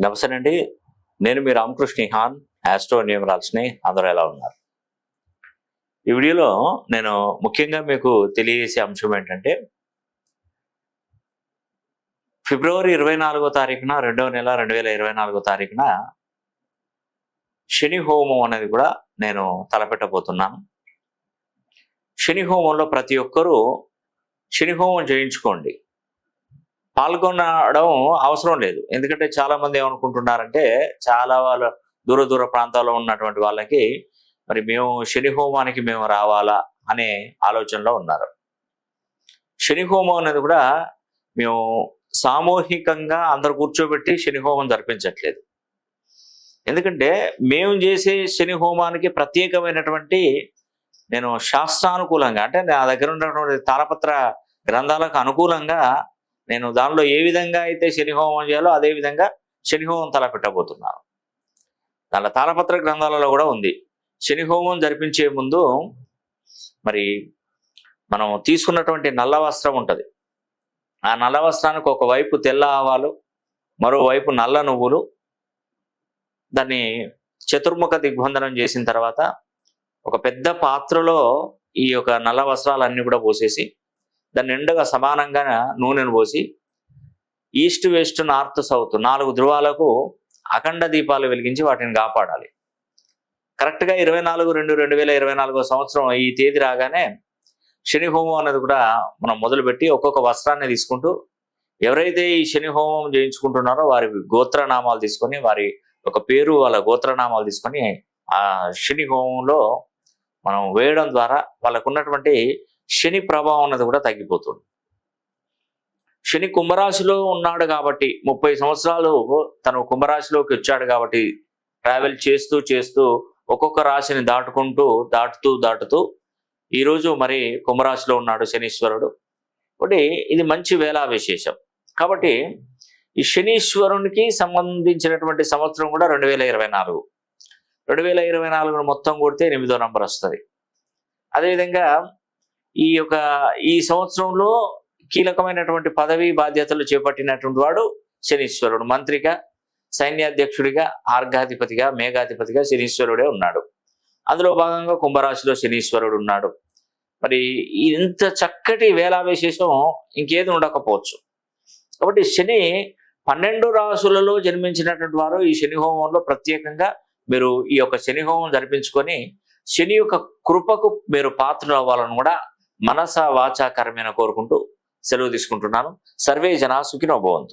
నమస్తే అండి. నేను మీ రామకృష్ణ హాన్, ఆస్ట్రో న్యూమరాల్స్ని. అందరూ ఎలా ఉన్నారు? ఈ వీడియోలో నేను ముఖ్యంగా మీకు తెలియజేసే అంశం ఏంటంటే, ఫిబ్రవరి 24వ తారీఖున 2వ నెల 2024వ తారీఖున శని హోమం అనేది కూడా నేను తలపెట్టబోతున్నాను. శని హోమంలో ప్రతి ఒక్కరూ శని హోమం చేయించుకోండి. పాల్గొనడం అవసరం లేదు. ఎందుకంటే చాలామంది ఏమనుకుంటున్నారంటే, చాలా వాళ్ళ దూర ప్రాంతాల్లో ఉన్నటువంటి వాళ్ళకి మరి మేము శని హోమానికి మేము రావాలా అనే ఆలోచనలో ఉన్నారు. శని హోమం అనేది కూడా మేము సామూహికంగా అందరు కూర్చోబెట్టి శని హోమం జరిపించట్లేదు. ఎందుకంటే మేము చేసే శని హోమానికి ప్రత్యేకమైనటువంటి నేను శాస్త్రానుకూలంగా, అంటే నా దగ్గర ఉన్నటువంటి తాళపత్ర గ్రంథాలకు అనుకూలంగా నేను దానిలో ఏ విధంగా అయితే శని హోమం చేయాలో అదే విధంగా శని హోమం తలపెట్టబోతున్నాను. దానిలో తాళపత్ర గ్రంథాలలో కూడా ఉంది. శని హోమం జరిపించే ముందు మరి మనం తీసుకున్నటువంటి నల్ల వస్త్రం ఉంటుంది. ఆ నల్ల వస్త్రానికి ఒకవైపు తెల్ల ఆవాలు, మరోవైపు నల్ల నువ్వులు, దాన్ని చతుర్ముఖ దిగ్బంధనం చేసిన తర్వాత ఒక పెద్ద పాత్రలో ఈ యొక్క నల్ల వస్త్రాలన్నీ కూడా పోసేసి దాన్ని నిండుగా సమానంగా నూనెను పోసి ఈస్ట్ వెస్ట్ నార్త్ సౌత్ 4 ధ్రువాలకు అఖండ దీపాలు వెలిగించి వాటిని కాపాడాలి. కరెక్ట్గా 24/2/2024 సంవత్సరం ఈ తేదీ రాగానే శని హోమం అనేది కూడా మనం మొదలుపెట్టి ఒక్కొక్క వస్త్రాన్ని తీసుకుంటూ ఎవరైతే ఈ శని హోమం చేయించుకుంటున్నారో వారి గోత్రనామాలు తీసుకొని, వారి ఒక పేరు వాళ్ళ గోత్రనామాలు తీసుకొని ఆ శని హోమంలో మనం వేయడం ద్వారా వాళ్ళకు ఉన్నటువంటి శని ప్రభావం అన్నది కూడా తగ్గిపోతుంది. శని కుంభరాశిలో ఉన్నాడు కాబట్టి 30 సంవత్సరాలు తను కుంభరాశిలోకి వచ్చాడు కాబట్టి ట్రావెల్ చేస్తూ ఒక్కొక్క రాశిని దాటుతూ ఈరోజు మరి కుంభరాశిలో ఉన్నాడు శనీశ్వరుడు. కాబట్టి ఇది మంచి వేళా విశేషం. కాబట్టి ఈ శనీశ్వరునికి సంబంధించినటువంటి సంవత్సరం కూడా 2024. 2024 మొత్తం కొడితే 8వ నంబర్ వస్తుంది. అదేవిధంగా ఈ సంవత్సరంలో కీలకమైనటువంటి పదవి బాధ్యతలు చేపట్టినటువంటి వాడు శనీశ్వరుడు. మంత్రిగా, సైన్యాధ్యక్షుడిగా, ఆర్ఘాధిపతిగా, మేఘాధిపతిగా శనీశ్వరుడే ఉన్నాడు. అందులో భాగంగా కుంభరాశిలో శనీశ్వరుడు ఉన్నాడు. మరి ఇంత చక్కటి వేళా విశేషం ఇంకేది ఉండకపోవచ్చు. కాబట్టి శని 12 రాశులలో జన్మించినటువంటి వారు ఈ శని హోమంలో ప్రత్యేకంగా మీరు ఈ యొక్క శని హోమం జరిపించుకొని శని యొక్క కృపకు మీరు పాత్రలు అవ్వాలని కూడా మనస వాచా కర్మేణ కోరుకుంటూ సెలవు తీసుకుంటున్నాను. సర్వే జనా సుఖినో భవంతు.